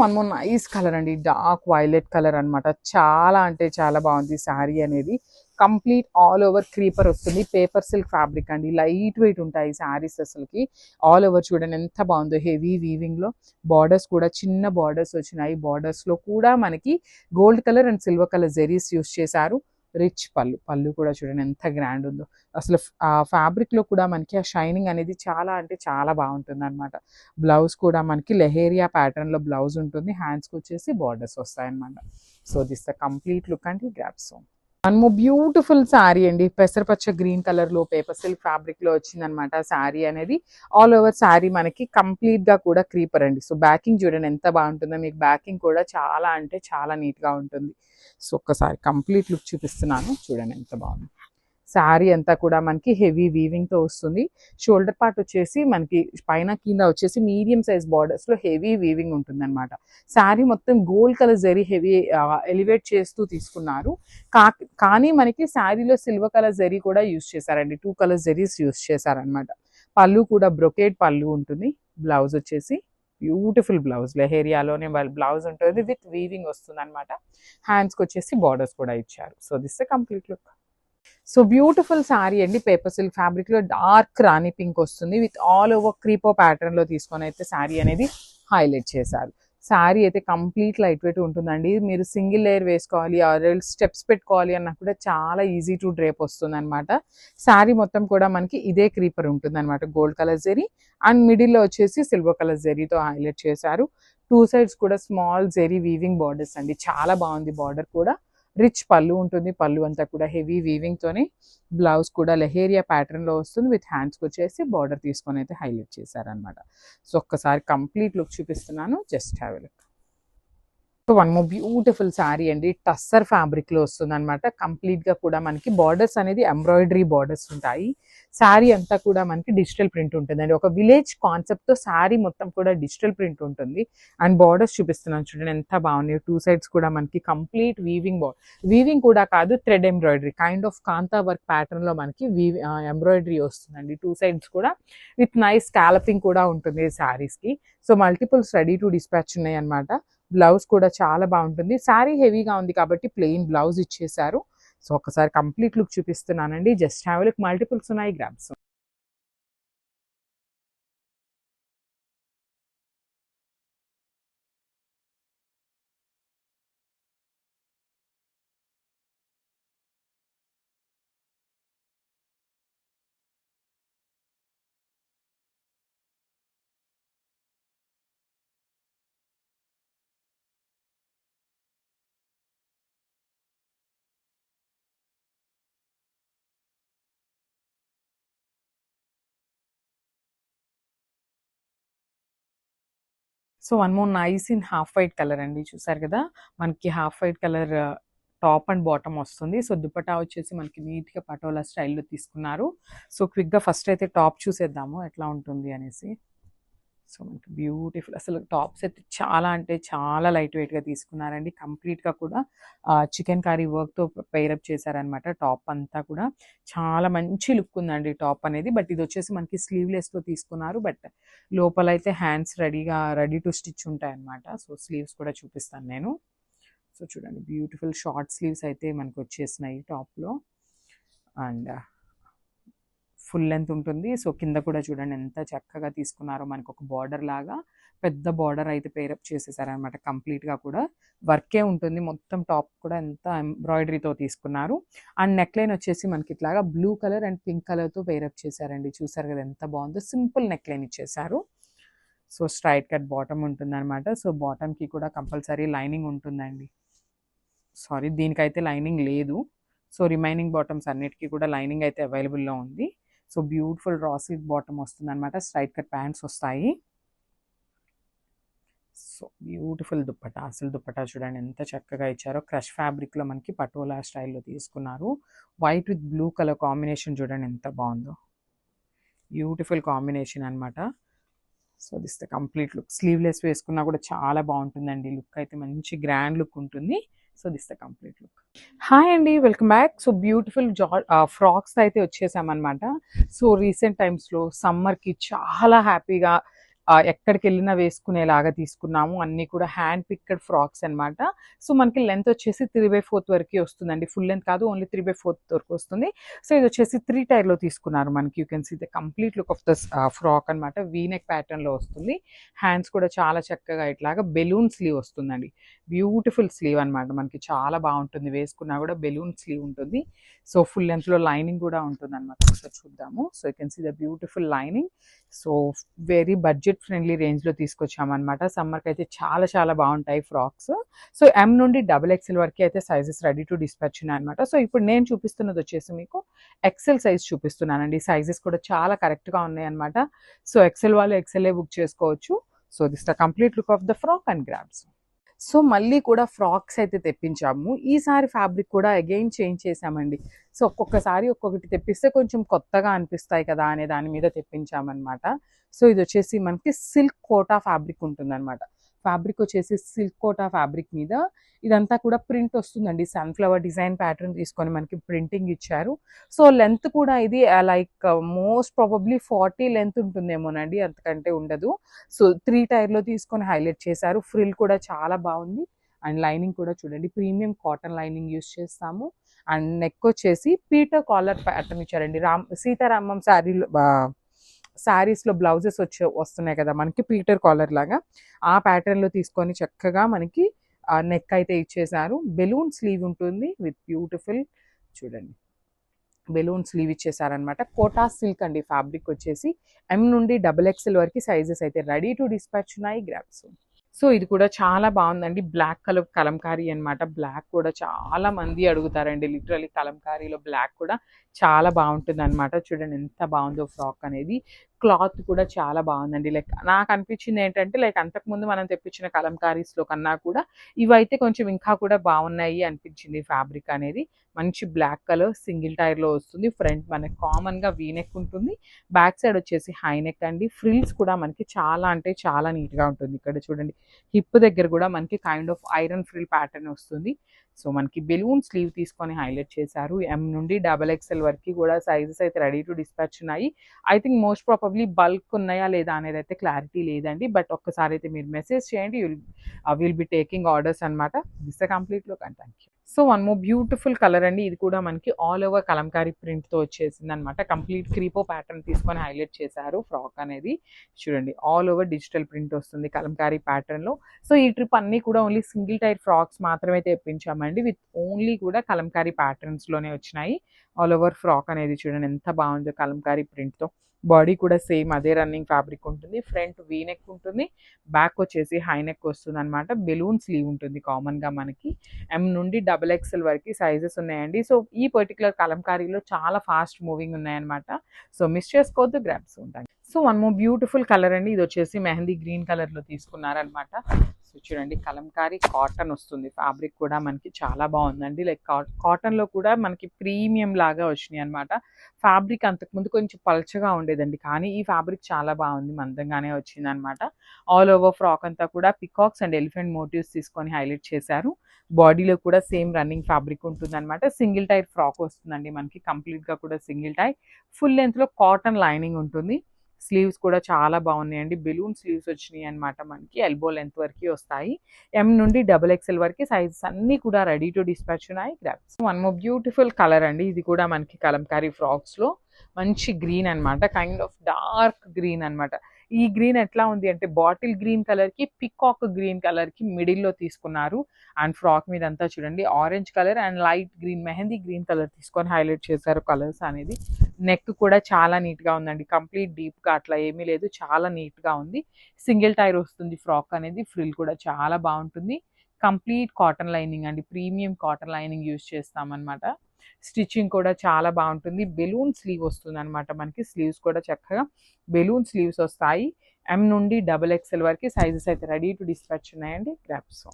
One more nice colour అండి, dark violet colour అనమాట. చాలా అంటే చాలా బాగుంది శారీ అనేది. కంప్లీట్ ఆల్ ఓవర్ క్రీపర్ వస్తుంది. పేపర్ సిల్క్ ఫ్యాబ్రిక్ అండి, లైట్ వెయిట్ ఉంటాయి శారీస్. అసలుకి ఆల్ ఓవర్ చూడండి ఎంత బాగుందో, హెవీ వీవింగ్ లో. బార్డర్స్ కూడా చిన్న బార్డర్స్ వచ్చినాయి. బార్డర్స్ లో కూడా మనకి gold colour and silver colour zaris use చేశారు. రిచ్ పళ్ళు కూడా చూడండి ఎంత గ్రాండ్ ఉందో. అసలు ఆ ఫ్యాబ్రిక్ లో కూడా మనకి ఆ షైనింగ్ అనేది చాలా అంటే చాలా బాగుంటుంది అనమాట. బ్లౌజ్ కూడా మనకి లెహేరియా ప్యాటర్న్ లో బ్లౌజ్ ఉంటుంది. హ్యాండ్స్కి వచ్చేసి బార్డర్స్ వస్తాయి అనమాట. So this the complete look అండి. గ్రాప్స్ వన్ మోర్ బ్యూటిఫుల్ శారీ అండి, పెసరపచ్చ గ్రీన్ కలర్ లో పేపర్ సిల్క్ ఫ్యాబ్రిక్ లో వచ్చిందనమాట శారీ అనేది. ఆల్ ఓవర్ శారీ మనకి కంప్లీట్ గా కూడా క్రీపర్ అండి. సో బ్యాకింగ్ చూడండి ఎంత బాగుంటుందో, మీకు బ్యాకింగ్ కూడా చాలా అంటే చాలా నీట్ గా ఉంటుంది. సో ఒక్కసారి కంప్లీట్ లుక్ చూపిస్తున్నాను, చూడండి ఎంత బాగుంది. శారీ అంతా కూడా మనకి హెవీ వీవింగ్ తో వస్తుంది. షోల్డర్ పార్ట్ వచ్చేసి మనకి పైన కింద వచ్చేసి మీడియం సైజ్ బార్డర్స్ లో హెవీ వీవింగ్ ఉంటుంది అనమాట. శారీ మొత్తం gold colour zari heavy elevate చేస్తూ తీసుకున్నారు. కానీ మనకి శారీలో సిల్వర్ కలర్ జరీ కూడా యూస్ చేశారండి. 2 కలర్ జరీస్ యూస్ చేశారనమాట. పళ్ళు కూడా బ్రొకేట్ పళ్ళు ఉంటుంది. బ్లౌజ్ వచ్చేసి బ్యూటిఫుల్ బ్లౌజ్, లెహేరియాలోనే బ్లౌజ్ ఉంటుంది, విత్ వీవింగ్ వస్తుంది అనమాట. హ్యాండ్స్కి వచ్చేసి బార్డర్స్ కూడా ఇచ్చారు. So this complete look. So beautiful sari అండి, పేపర్ సిల్క్ ఫ్యాబ్రిక్ లో డార్క్ రాణి పింక్ వస్తుంది. విత్ ఆల్ ఓవర్ క్రీపో ప్యాటర్న్ లో తీసుకొని అయితే శారీ అనేది హైలైట్ చేశారు. శారీ అయితే కంప్లీట్ లైట్ వెయిట్ ఉంటుందండి. మీరు సింగిల్ లేయర్ వేసుకోవాలి ఆర్ స్టెప్స్ పెట్టుకోవాలి అన్నా కూడా చాలా ఈజీ టు డ్రేప్ వస్తుంది అనమాట. శారీ మొత్తం కూడా మనకి ఇదే క్రీపర్ ఉంటుంది అనమాట, గోల్డ్ కలర్ జెరీ అండ్ మిడిల్లో వచ్చేసి సిల్వర్ కలర్ జెరీతో హైలైట్ చేశారు. 2 సైడ్స్ కూడా స్మాల్ జెరీ వీవింగ్ బార్డర్స్ అండి, చాలా బాగుంది. బార్డర్ కూడా రిచ్ పళ్ళు ఉంటుంది. పళ్ళు అంతా కూడా హెవీ వీవింగ్ తోని. బ్లౌజ్ కూడా లెహేరియా ప్యాటర్న్ లో వస్తుంది. విత్ హ్యాండ్స్కి వచ్చేసి బార్డర్ తీసుకొని అయితే హైలైట్ చేశారనమాట. సో ఒక్కసారి కంప్లీట్ లుక్ చూపిస్తున్నాను, just have a look. So one more beautiful sari అండి, టస్సర్ ఫ్యాబ్రిక్ లో వస్తుంది అనమాట. కంప్లీట్ గా కూడా మనకి బార్డర్స్ అనేది ఎంబ్రాయిడరీ బార్డర్స్ ఉంటాయి. శారీ అంతా కూడా మనకి డిజిటల్ ప్రింట్ ఉంటుందండి. ఒక విలేజ్ కాన్సెప్ట్ తో శారీ మొత్తం కూడా డిజిటల్ ప్రింట్ ఉంటుంది. అండ్ బార్డర్స్ చూపిస్తున్నాను చూడండి ఎంత బాగున్నాయి. 2 సైడ్స్ కూడా మనకి కంప్లీట్ వీవింగ్ కూడా కాదు, thread embroidery kind of kantha work pattern లో మనకి ఎంబ్రాయిడరీ వస్తుందండి. 2 సైడ్స్ కూడా విత్ నైస్ స్కాలపింగ్ కూడా ఉంటుంది శారీస్ కి. So multiples ready to dispatch ఉన్నాయి అనమాట. బ్లౌజ్ కూడా చాలా బాగుంటుంది. శారీ హెవీగా ఉంది కాబట్టి ప్లెయిన్ బ్లౌజ్ ఇచ్చేసారు. సో ఒకసారి కంప్లీట్ లుక్ చూపిస్తున్నానండి, జస్ట్ హ్యావ్ లుక్. మల్టిపుల్స్ ఉన్నాయి, grabs. So one more nice in half white colour అండి, చూసారు కదా మనకి half white colour top and bottom వస్తుంది. సో దుపట్టా వచ్చేసి మనకి నీట్ గా పటోలా స్టైల్లో తీసుకున్నారు. సో క్విక్ గా ఫస్ట్ అయితే టాప్ చూసేద్దాము ఎట్లా ఉంటుంది అనేసి. సో మనకి బ్యూటిఫుల్, అసలు టాప్స్ అయితే చాలా అంటే చాలా లైట్ వెయిట్ గా తీసుకున్నారండి. కంప్లీట్ గా కూడా చికెన్ కర్రీ వర్క్ తో పేరప్ చేశారనమాట. టాప్ అంతా కూడా చాలా మంచి లుక్ ఉందండి టాప్ అనేది. బట్ ఇది వచ్చేసి మనకి స్లీవ్లెస్ లో తీసుకున్నారు. బట్ లోపల అయితే హ్యాండ్స్ రెడీ టు స్టిచ్ ఉంటాయి అనమాట. సో స్లీవ్స్ కూడా చూపిస్తాను నేను. సో చూడండి బ్యూటిఫుల్ షార్ట్ స్లీవ్స్ అయితే మనకు వచ్చేసినాయి టాప్ లో. అండ్ ఫుల్ లెంత్ ఉంటుంది. సో కింద కూడా చూడండి ఎంత చక్కగా తీసుకున్నారో, మనకు ఒక బార్డర్ లాగా పెద్ద బార్డర్ అయితే పేరప్ చేసేసారనమాట. కంప్లీట్ గా కూడా వర్కే ఉంటుంది. మొత్తం టాప్ కూడా ఎంత ఎంబ్రాయిడరీతో తీసుకున్నారు. అండ్ నెక్ లైన్ వచ్చేసి మనకి ఇట్లాగా blue colour and pink colour తో పేరప్ చేశారండి. చూసారు కదా ఎంత బాగుందో, సింపుల్ నెక్ లైన్ ఇచ్చేసారు. సో స్ట్రైట్ కట్ బాటమ్ ఉంటుంది అనమాట. సో బాటమ్ కి కూడా కంపల్సరీ లైనింగ్ ఉంటుందండి. సారీ, దీనికైతే లైనింగ్ లేదు. సో రిమైనింగ్ బాటమ్స్ అన్నిటికీ కూడా లైనింగ్ అయితే అవైలబుల్లో ఉంది. So beautiful raw silk bottom వస్తుంది అనమాట. స్ట్రైట్ కట్ ప్యాంట్స్ వస్తాయి. సో బ్యూటిఫుల్ దుప్పటా, అసలు దుప్పటా చూడండి ఎంత చక్కగా ఇచ్చారో. క్రష్ ఫ్యాబ్రిక్ లో మనకి పటోలా స్టైల్లో తీసుకున్నారు. White with blue colour combination చూడండి ఎంత బాగుందో, బ్యూటిఫుల్ కాంబినేషన్ అనమాట. So this the complete look. Sleeveless వేసుకున్నా కూడా చాలా బాగుంటుందండి. లుక్ అయితే మంచి గ్రాండ్ లుక్ ఉంటుంది. So this the complete look. Hi అండి, welcome back. So beautiful frocks అయితే వచ్చేసామన్నమాట. సో రీసెంట్ టైమ్స్లో సమ్మర్కి చాలా హ్యాపీగా ఎక్కడికి వెళ్ళినా వేసుకునేలాగా తీసుకున్నాము. అన్నీ కూడా హ్యాండ్ పిక్డ్ ఫ్రాక్స్ అనమాట. సో మనకి లెంత్ వచ్చేసి 3/4 వరకు వస్తుందండి. ఫుల్ లెంత్ కాదు, ఓన్లీ 3/4 వరకు వస్తుంది. సో ఇది వచ్చేసి 3 టైర్లో తీసుకున్నారు మనకి. You can see the complete look of the frock అనమాట. వీ నెక్ ప్యాటర్న్లో వస్తుంది. హ్యాండ్స్ కూడా చాలా చక్కగా ఇట్లాగా బెలూన్ స్లీవ్ వస్తుందండి. బ్యూటిఫుల్ స్లీవ్ అనమాట. మనకి చాలా బాగుంటుంది, వేసుకున్నా కూడా బెలూన్ స్లీవ్ ఉంటుంది. సో ఫుల్ లెంత్లో లైనింగ్ కూడా ఉంటుంది అనమాట. ఒకసారి చూద్దాము. So you can see the beautiful lining. So very budget friendly రేంజ్లో తీసుకొచ్చామన్నమాట. సమ్మర్కి అయితే చాలా చాలా బాగుంటాయి ఫ్రాక్స్. సో ఎం నుండి XXL వరకు అయితే సైజెస్ రెడీ టు డిస్పాచ్ ఉన్నాయన్నమాట. సో ఇప్పుడు నేను చూపిస్తున్నది వచ్చేసి మీకు ఎక్సెల్ సైజ్ చూపిస్తున్నానండి. సైజెస్ కూడా చాలా కరెక్ట్గా ఉన్నాయన్నమాట. సో ఎక్సెల్ వాళ్ళు ఎక్సెల్ఏ బుక్ చేసుకోవచ్చు. So this the complete look of the frock and grabs. So మళ్ళీ కూడా ఫ్రాక్స్ అయితే తెప్పించాము. ఈసారి ఫ్యాబ్రిక్ కూడా అగైన్ చేంజ్ చేసామండి. సో ఒక్కొక్కసారి ఒక్కొక్కటి తెప్పిస్తే కొంచెం కొత్తగా అనిపిస్తాయి కదా అనే దాని మీద తెప్పించామన్నమాట. సో ఇది వచ్చేసి మనకి సిల్క్ కోటా ఫ్యాబ్రిక్ ఉంటుందన్నమాట. ఫ్యాబ్రిక్ వచ్చేసి సిల్క్ కోటా ఫ్యాబ్రిక్ మీద ఇదంతా కూడా ప్రింట్ వస్తుందండి. సన్ఫ్లవర్ డిజైన్ ప్యాటర్న్ తీసుకొని మనకి ప్రింటింగ్ ఇచ్చారు. సో లెంత్ కూడా ఇది లైక్ మోస్ట్ ప్రాబబ్లీ 40 లెంత్ ఉంటుందేమోనండి, అంతకంటే ఉండదు. సో 3 టైర్లో తీసుకొని హైలైట్ చేశారు. ఫ్రిల్ కూడా చాలా బాగుంది. అండ్ లైనింగ్ కూడా చూడండి, ప్రీమియం కాటన్ లైనింగ్ యూస్ చేస్తాము. అండ్ నెక్ వచ్చేసి పీటర్ కాలర్ ప్యాటర్న్ ఇచ్చారండి. సీతారామం శారీస్లో బ్లౌజెస్ వస్తున్నాయి కదా మనకి పీటర్ కాలర్ లాగా, ఆ ప్యాటర్న్లో తీసుకొని చక్కగా మనకి నెక్ అయితే ఇచ్చేసారు. బెలూన్ స్లీవ్ ఉంటుంది విత్ బ్యూటిఫుల్ చూడండి బెలూన్ స్లీవ్ ఇచ్చేసారనమాట. కోటా సిల్క్ అండి ఫ్యాబ్రిక్ వచ్చేసి. ఎం నుండి XXL వరకు సైజెస్ అయితే రెడీ టు డిస్పాచ్ ఉన్నాయి. గ్రాబ్స్. సో ఇది కూడా చాలా బాగుందండి. బ్లాక్ కలర్ కలంకారీ అనమాట. బ్లాక్ కూడా చాలా మంది అడుగుతారండి. లిటరలీ కలంకారీలో బ్లాక్ కూడా చాలా బాగుంటుంది అనమాట. చూడండి ఎంత బాగుందో ఫ్రాక్ అనేది. క్లాత్ కూడా చాలా బాగుందండి. లైక్ నాకు అనిపించింది ఏంటంటే లైక్ అంతకుముందు మనం తెప్పించిన కలంకారీస్లో కన్నా కూడా ఇవైతే కొంచెం ఇంకా కూడా బాగున్నాయి అనిపించింది. ఫ్యాబ్రిక్ అనేది మంచి బ్లాక్ కలర్ సింగిల్ టైర్లో వస్తుంది. ఫ్రంట్ మనకి కామన్గా వీనెక్ ఉంటుంది. బ్యాక్ సైడ్ వచ్చేసి హై నెక్ అండి. ఫ్రిల్స్ కూడా మనకి చాలా అంటే చాలా నీట్గా ఉంటుంది. ఇక్కడ చూడండి హిప్ దగ్గర కూడా మనకి kind of iron frill pattern వస్తుంది. సో మనకి బెలూన్ స్లీవ్ తీసుకొని హైలైట్ చేశారు. ఎం నుండి XXL వరకు కూడా సైజెస్ అయితే రెడీ టు డిస్పాచ్ ఉన్నాయి. I think most probably bulk ఉన్నాయా లేదా అనేది అయితే క్లారిటీ లేదండి. బట్ ఒక్కసారి అయితే మీరు మెసేజ్ చేయండి. విల్ బి టేకింగ్ ఆర్డర్స్ అనమాట. This complete look and thank you. So one more beautiful colour అండి. ఇది కూడా మనకి ఆల్ ఓవర్ కలంకారీ ప్రింట్తో వచ్చేసింది అనమాట. కంప్లీట్ క్రీపో ప్యాటర్న్ తీసుకొని హైలైట్ చేశారు ఫ్రాక్ అనేది. చూడండి ఆల్ ఓవర్ డిజిటల్ ప్రింట్ వస్తుంది కలంకారీ ప్యాటర్న్లో. సో ఈ ట్రిప్ అన్నీ కూడా ఓన్లీ సింగిల్ టైర్ ఫ్రాక్స్ మాత్రమే తెప్పించామండి. విత్ ఓన్లీ కూడా కలంకారీ ప్యాటర్న్స్లోనే వచ్చినాయి. ఆల్ ఓవర్ ఫ్రాక్ అనేది చూడండి ఎంత బాగుందో కలంకారీ ప్రింట్తో. బాడీ కూడా సేమ్ అదే రన్నింగ్ ఫ్యాబ్రిక్ ఉంటుంది. ఫ్రంట్ వీ నెక్ ఉంటుంది. బ్యాక్ వచ్చేసి హై నెక్ వస్తుంది అనమాట. బెలూన్ స్లీవ్ ఉంటుంది కామన్గా మనకి. ఎం నుండి XXL వరకు సైజెస్ ఉన్నాయండి. సో ఈ పర్టికులర్ కలంకారీలో చాలా ఫాస్ట్ మూవింగ్ ఉన్నాయన్నమాట. సో మిస్ చేసుకోవద్దు, గ్రాబ్స్ ఉంటాయి. So one more beautiful colour అండి. ఇది వచ్చేసి మెహందీ గ్రీన్ కలర్లో తీసుకున్నారనమాట. సో చూడండి కలంకారీ కాటన్ వస్తుంది. ఫ్యాబ్రిక్ కూడా మనకి చాలా బాగుందండి. లైక్ కాటన్లో కూడా మనకి ప్రీమియం లాగా వచ్చినాయి అనమాట. ఫ్యాబ్రిక్ అంతకుముందు కొంచెం పల్చగా ఉండేదండి, కానీ ఈ ఫ్యాబ్రిక్ చాలా బాగుంది, మందంగానే వచ్చింది అనమాట. ఆల్ ఓవర్ ఫ్రాక్ అంతా కూడా పికాక్స్ అండ్ ఎలిఫెంట్ మోటివ్స్ తీసుకొని హైలైట్ చేశారు. బాడీలో కూడా సేమ్ రన్నింగ్ ఫ్యాబ్రిక్ ఉంటుంది అనమాట. సింగిల్ టైర్ ఫ్రాక్ వస్తుందండి మనకి. కంప్లీట్గా కూడా సింగిల్ టైర్. ఫుల్ లెంత్లో కాటన్ లైనింగ్ ఉంటుంది. స్లీవ్స్ కూడా చాలా బాగున్నాయండి. బెలూన్ స్లీవ్స్ వచ్చినాయి అనమాట మనకి. ఎల్బో లెంత్ వరకు వస్తాయి. ఎం నుండి XXL వరకు సైజెస్ అన్నీ కూడా రెడీ టు డిస్పాచ్ ఉన్నాయి. Grabs. One more beautiful colour అండి. ఇది కూడా మనకి కలంకారీ ఫ్రాక్స్లో మంచి గ్రీన్ అనమాట. కైండ్ ఆఫ్ డార్క్ గ్రీన్ అనమాట. ఈ గ్రీన్ ఎట్లా ఉంది అంటే బాటిల్ గ్రీన్ కలర్కి పికాక్ గ్రీన్ కలర్కి మిడిల్లో తీసుకున్నారు. అండ్ ఫ్రాక్ మీద అంతా చూడండి orange colour and light green mehndi green colour తీసుకొని హైలైట్ చేశారు కలర్స్ అనేది. నెక్ కూడా చాలా నీట్గా ఉందండి. కంప్లీట్ డీప్గా అట్లా ఏమీ లేదు, చాలా నీట్గా ఉంది. సింగిల్ టైర్ వస్తుంది ఫ్రాక్ అనేది. ఫ్రిల్ కూడా చాలా బాగుంటుంది. కంప్లీట్ కాటన్ లైనింగ్ అండి. ప్రీమియం కాటన్ లైనింగ్ యూజ్ చేస్తామన్నమాట. స్టిచ్చింగ్ కూడా చాలా బాగుంటుంది. బెలూన్ స్లీవ్ వస్తుంది అనమాట మనకి. స్లీవ్స్ కూడా చక్కగా బెలూన్ స్లీవ్స్ వస్తాయి. ఎం నుండి XXL వరకు సైజెస్ అయితే రెడీ టు డిస్పాచ్ ఉన్నాయండి. గ్రాబ్స్.